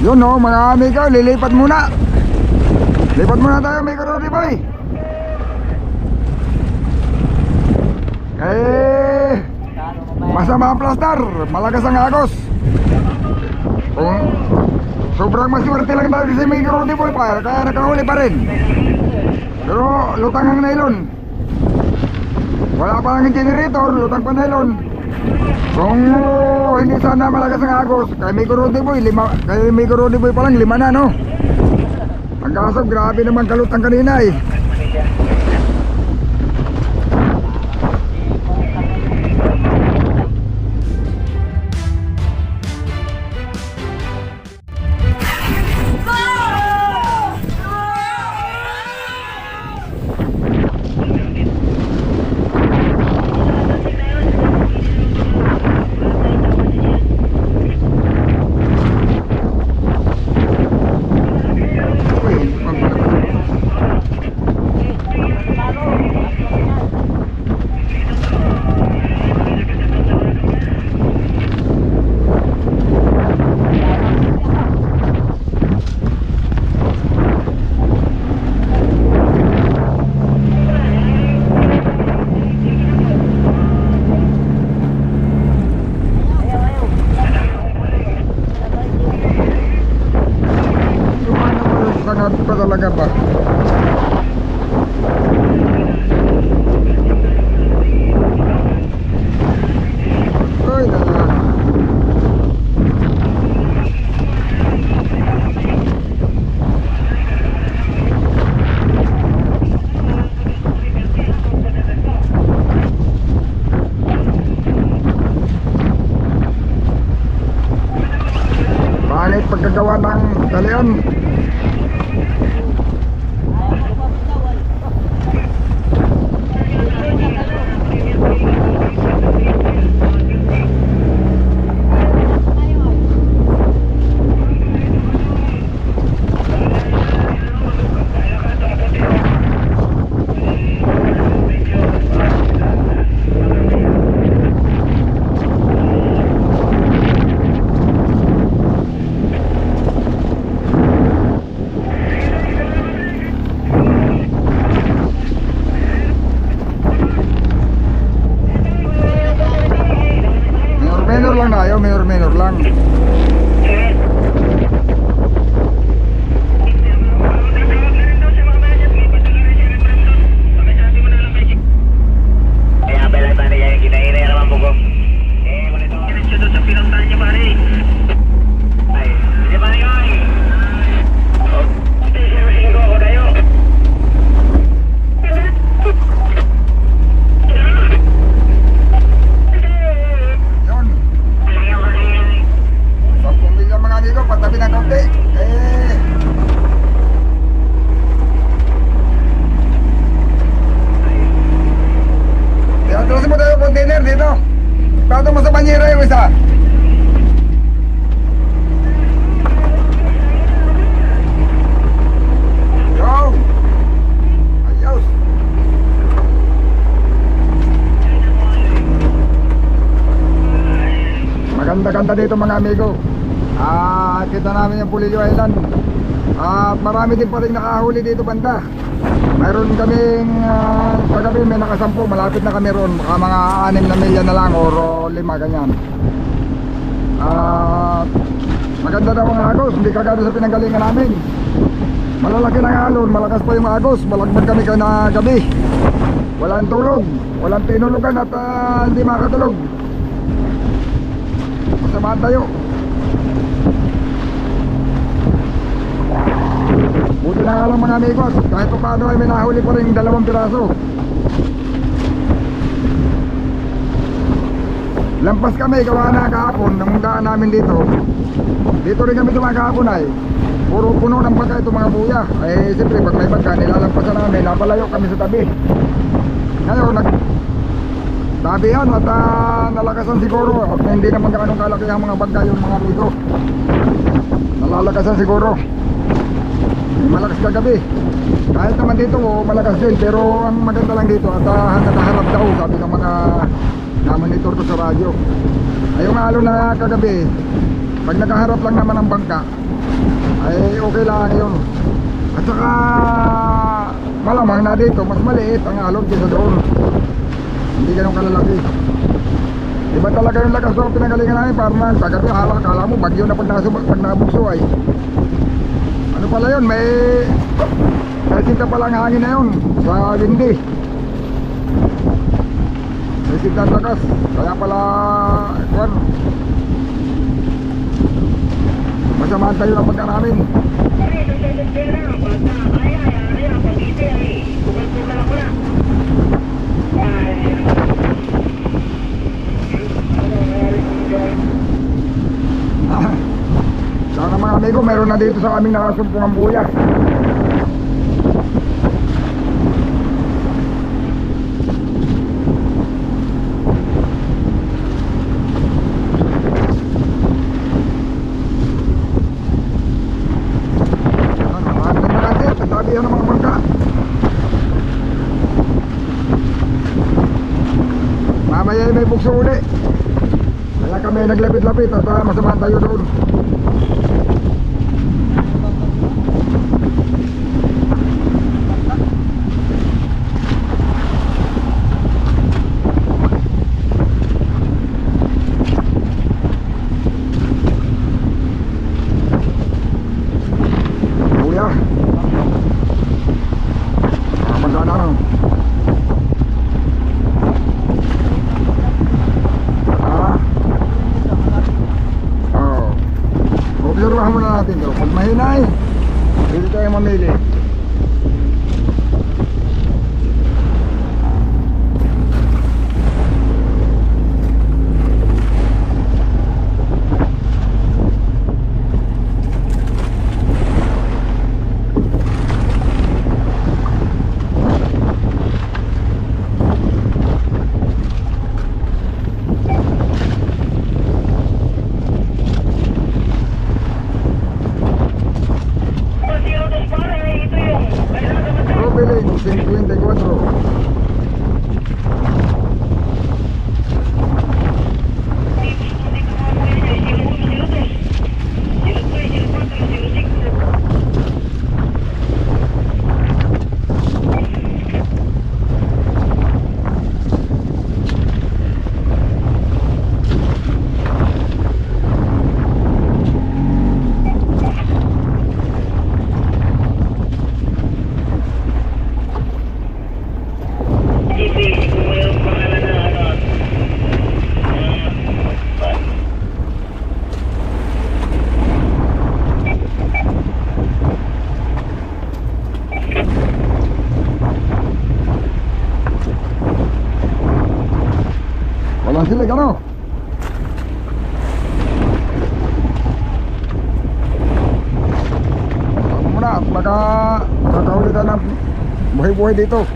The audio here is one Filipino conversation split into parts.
Yun no, mga amigo, lilipat muna. Lipat muna tayo, amigo Rudy Boy. Masama ang plastar, malakas ang agos. Kung sobrang maswerte lang tayo si amigo Rudy Boy pa, kaya nakahuli pa rin. Pero lutang ang nylon. Wala pa lang yung generator, lutang pa nylon. Kung hindi sana malakas ang agos, kay amigo Rudy Boy, kay amigo Rudy Boy pa lang 5 na, no? Ang kaso, grabe naman kalutang kanina eh. Sangat pa talaga ba? Ay, talaga. Pangit pagkagawa ng talian. Minor lang. Kaya pala ba na yan, kinahinay naman po ko. Wala ito. Kinasyo doon sa pinaktal niya pare. Ay, hindi pa rin ay. Sino ako kayo? Yun. 10 milyon mga amigo, patabi ng kaunti. Atrasin mo tayo container dito. Pato mo sa banyera yung isa. Yo. Ayos. Maganda-ganda dito mga amigo. Kita namin yung Pulilio Island. At marami din pa rin nakahuli dito banda. Mayroon kaming kagabi may nakasampu, malapit na kami ron. Baka mga 6 na milya na lang o 5 ganyan. Maganda daw ang agos, hindi kagado sa pinanggalingan namin. Malalaki ng alon, malakas pa yung agos. Malagbag kami na gabi. Walang tulog, walang tinulugan at hindi makatulog. Masama tayo. Buti na nga lang mga amigos, kahit pa paano ay may nahuli pa rin 2 piraso. Lampas kami, gawa na kahapon, nung daan namin dito. Dito rin kami dumaan kahapon ay puro puno ng bangka itong mga buya. Siyempre pag may bangka, nilalampasan namin, napalayo kami sa tabi. Ngayon, tabihan at nalakasan siguro. At hindi naman ganun kalaki ang mga bangka yung mga amigo. Nalalakasan siguro. Malakas kagabi. Kahit naman dito malakas din, pero ang maganda lang dito at nakaharap daw, sabi ng mga namonitor ko sa radyo. Ay yung alon na kagabi, pag nakaharap lang naman ang bangka, ay okay lang yun. At saka malamang na dito mas maliit ang alon kaysa doon, hindi ganun kalalaki. Iba talaga yung lakas ng pinagalingan namin. Parang kagabi kala mo bagyo na pag nabukso ay ano pala yun, may sinta palang hangin na yun sa windi, may sinta ang lakas, kaya pala kwan masamahan tayo ng pagka namin. Sana mga amigo, meron na dito sa aming nakasumpungang buya. Tabihan ng mga bangka. Mamaya ay may bukso uli, kaya kami naglapit-lapit at masamahan tayo doon. Buya, magkana lang. Observahan muna natin to. Pag mahinay, dito tayo mamili. Robilin 54. Walang silig ano? Ako muna at makakaulitan ng buhay-buhay dito.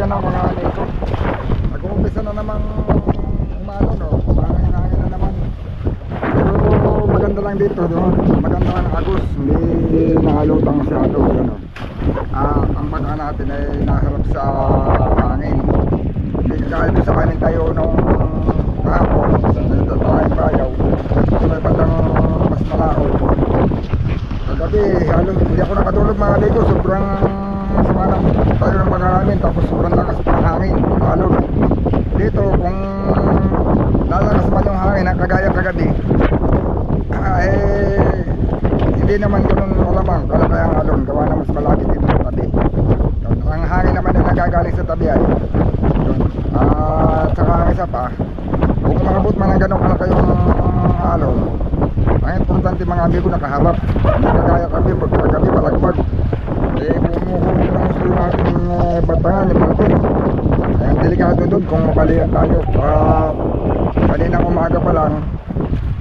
Yan ang mga ano ito. Nag-uumpisa na namang umano, no? Parang hangin na naman. Pero maganda lang dito, no? Maganda lang ang agos. Hindi nahalutang masyado. Ano? Ang mata natin ay naharap sa hangin. Hindi kahit sa kanin tayo nung kahapon. Dito tayo bayaw. Ito may bandang mas malao. Kagabi, hindi ako nakatulog mga ligo. Sobrang sama na tayo ng mga namin, tapos sobrang lakas ng hangin, alon. Dito kung lalakas man yung hangin na kagaya kagabi, hindi naman ganun malamang kaya ang alon, gawa na mas malapit dito sa tabi. Ang hangin naman na nagagaling sa tabi ay at saka ang isa pa, kung makabot man ng ganun kalaki yung alon, ang importante mga amigo nakaharap, hindi kagaya kami pagkagabi palagpag bumuhuli lang gusto yung ating batangan ni Martin. Kaya delikado doon kung mabalian tayo. Kaninang umaga pa lang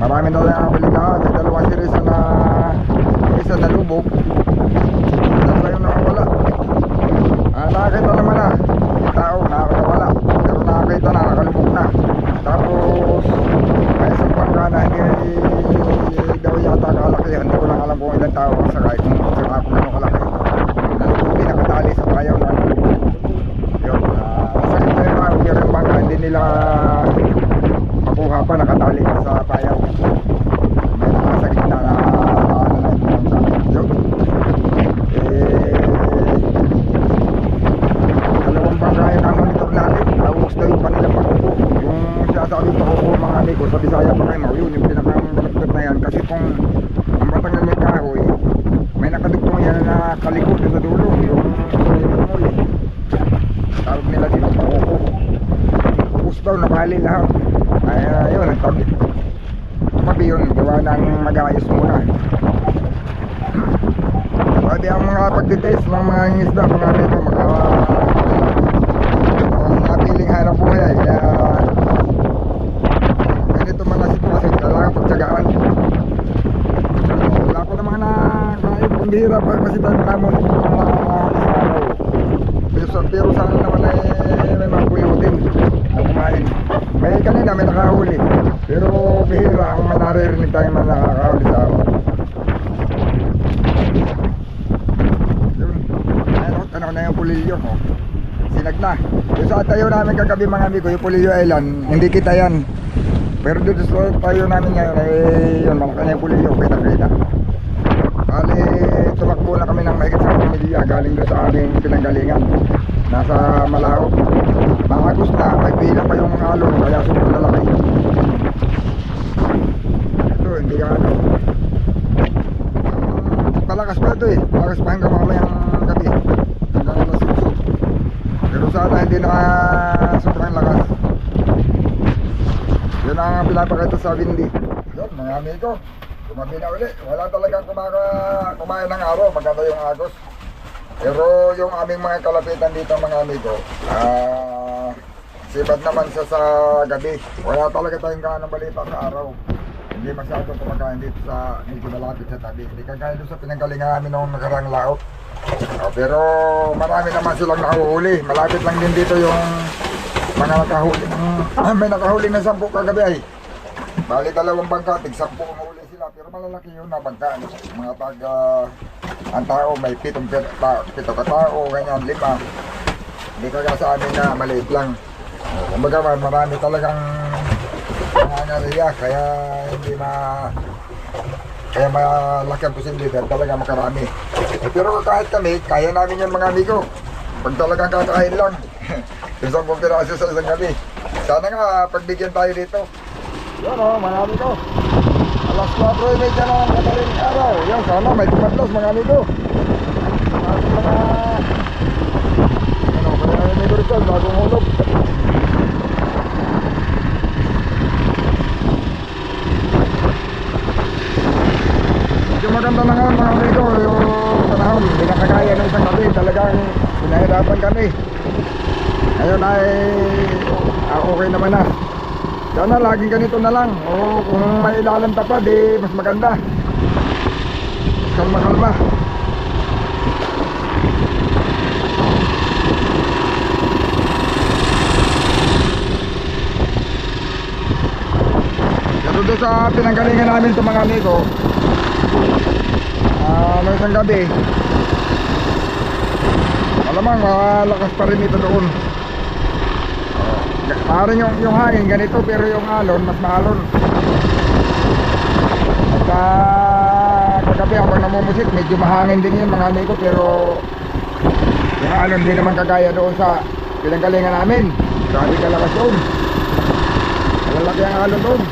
marami na lang ang balitaan. May dalawang series na isa na lubog. Dalawa yung nakawala. Nakakita naman na yung tao nakakawala, pero nakakita na nakalubog na. Tapos may isang bangka na hindi daw yata kalaki. Hindi ko lang alam kung ilang tao ang sakay, kung saka kung ano kalaki. Nalubog din, nakatali sa payaw na yun. Masakit na yung tao, pero yung bangka hindi nila makuha pa, nakatali pa sa payaw. May nakasakit na ano na yung bangka yun. Dalawang bangka yung ang monitor natin, naubos na yung kanilang pakuko. Yung sinasabi pakuko mga amigo sa Bisaya pa kayo, yun yung pinakang malapit na yan. Kasi kung ang batang na may kahoy, may nakadugtong yan na kalikot sa dulo, yung muli. Tawag nila dito pakuko. Ubus daw, nabali lahat. Ay yun, nagtabi. Tumabi yun, gawa ng mag-ayos muna. Pwede ang mga pagtitest ng mga isda, mga amigo, napiling hanap buhay. Kaya ganito mga sitwasyon, kailangan pagtsagaan. Wala ko naman na kahit pambihira pa kasi tayo nakamon ng mga isaraw. Pero saan naman ay may mga kuyaw din na kumain. May kanina may nakahuli, pero bihira ang manaririnig tayo man nakakahuli sa araw. Ano na yung Pulilyo mo, sinag na. Yung sa tayo namin kagabi mga amigo, yung Pulilyo Island, hindi kita yan. Pero dito sa tayo namin ngayon ay yun, malaki na yung Pulilyo, kita. Bali, tumakbo na kami ng mahigit sa pamilya galing doon sa aming pinanggalingan. Nasa Malao. Makagos na, may pila pa yung alon, kaya sobrang lalaki. Ito, hindi ka ano. Palakas pa ito eh, palakas pa hanggang mamayang gabi. Pero sana hindi na sobrang lakas. Yun ang pinapakita sa Windy. Yun mga amigo, tumabi na uli. Wala talagang kumain ng araw, maganda yung agos. Pero yung aming mga kalapitan dito mga amigo, sibad naman siya sa gabi. Wala talaga tayong ganang balita sa araw. Hindi masyadong kumakain dito sa medyo malapit sa tabi. Hindi kagaya doon sa pinanggalingan namin noong nakarang laot. Pero marami naman silang nahuhuli. Malapit lang din dito yung mga nakahuli. May nakahuli na 10 kagabi ay. Bali 2 bangka, tig 10 mahuli sila. Pero malalaki yun na bangka. Mga taga, ang tao may 7 katao, ganyan, 5. Hindi kagaya sa amin na maliit lang. Kumbaga marami talagang nangyariya. Kaya hindi kaya malaki ang posibilidad talaga makarami. Pero kahit kami, kaya namin yan mga amigo. Pag talagang kakain lang. Yung 10 piraso sa isang gabi. Sana nga pagbigyan tayo dito. Yan o, mga amigo. Alas 4:30 na ang kadaling araw. Yan, sana may tumatlas mga amigo. Mga kaya amigo rito, bagong hulog. Yung maganda na nga mga amigo, yung panahon, hindi na kagaya ng isang gabi, talagang pinahirapan kami. Ngayon ay okay naman na. Sana laging ganito na lang, o kung may ilalanta pa, di mas maganda. Kalma-kalma. Pero doon sa pinanggalingan namin ito mga amigo, may isang gabi malamang malakas pa rin ito doon. Parang yung hangin ganito, pero yung alon mas maalon. At kagabi habang namumusit medyo mahangin din yun mga amigo, pero yung alon din naman kagaya doon sa pinanggalingan namin. Grabe kalakas doon, malalaki ang alon doon.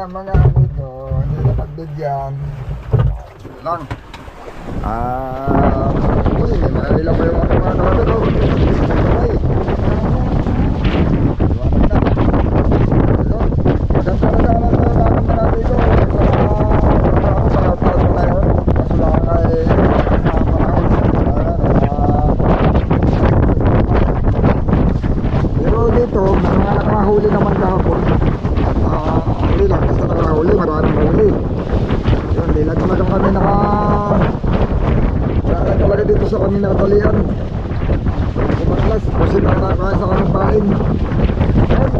sana mga amigo, hindi na pagbigyan. Lang. Uy, may mga ilang pa yung mga kapatid ko. Ay. Iwanan na. Ayun. Maganda na sana ito namin mga amigo. Sa taon mo na yun. Kaso lang ay pero dito, may mga nakahuli naman kahapon. Huli lang, basta nakahuli, maraming huli. Yun, di lang talaga kami wala talaga dito sa kami nakatalian. Kumaklas, kasi nakakain sa kaming pain. Yun.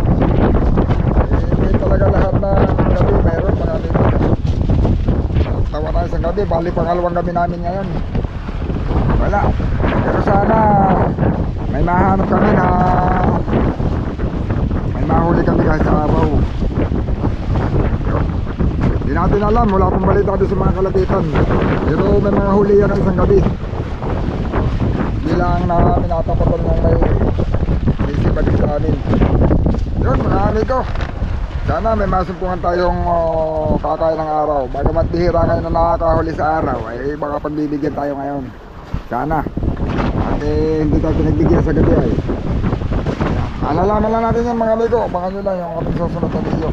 Hindi talaga lahat na gabi, mayroon marami. Tawa tayo sa gabi, bali pangalawang gabi namin ngayon. Wala. Pero sana may mahanap kami na may mahuli kami kahit sa araw. Hindi natin alam, wala pong balita doon sa mga kalapitan. Pero may mga huli yan ng isang gabi. Hindi lang namin natapatan ng may isibalik sa amin. Yun mga amigo, sana may masumpungan tayong kakain ng araw. Bagamat bihira ngayon na nakakahuli sa araw, ay baka pagbibigyan tayo ngayon. Sana. At hindi tayo pinagbigyan sa gabi ay. Alalaman lang natin yan mga amigo. Abangan nyo lang yung ating susunod na video.